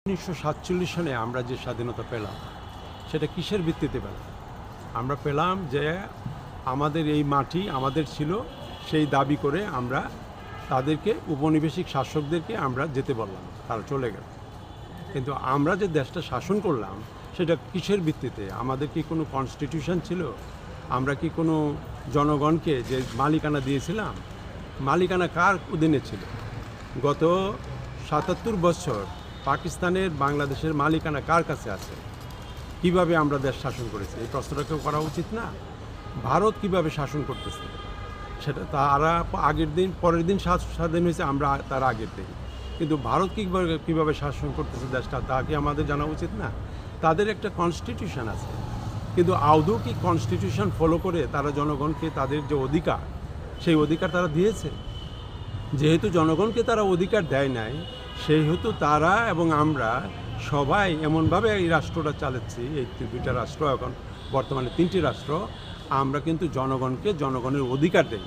1947 সালে আমরা যে স্বাধীনতা পেলাম সেটা কিসের ভিত্তিতে পেলাম? আমরা পেলাম যে আমাদের এই মাটি আমাদের ছিল, সেই দাবি করে আমরা তাদেরকে উপনিবেশিক শাসকদেরকে আমরা যেতে বললাম, তারা চলে গেল। কিন্তু আমরা যে দেশটা শাসন করলাম সেটা কিসের ভিত্তিতে? আমাদের কি কোনো কনস্টিটিউশন ছিল? আমরা কি কোনো জনগণকে যে মালিকানা দিয়েছিলাম? মালিকানা কার অধীনে ছিল? গত ৭৭ বছর পাকিস্তানের বাংলাদেশের মালিকানা কার কাছে আছে? কিভাবে আমরা দেশ শাসন করেছি? এই প্রশ্নটাকেও করা উচিত না? ভারত কিভাবে শাসন করতেছে সেটা তারা আগের দিন, পরের দিন স্বাধীন হয়েছে, আমরা তার আগের দিন। কিন্তু ভারত কীভাবে শাসন করতেছে দেশটা, তা কি আমাদের জানা উচিত না? তাদের একটা কনস্টিটিউশন আছে, কিন্তু আদৌ কি কনস্টিটিউশন ফলো করে তারা জনগণকে তাদের যে অধিকার, সেই অধিকার তারা দিয়েছে? যেহেতু জনগণকে তারা অধিকার দেয় নাই, সেহেতু তারা এবং আমরা সবাই এমনভাবে এই রাষ্ট্রটা চালাচ্ছি, এই দুইটা রাষ্ট্র, এখন বর্তমানে 3টি রাষ্ট্র, আমরা কিন্তু জনগণকে জনগণের অধিকার দেই।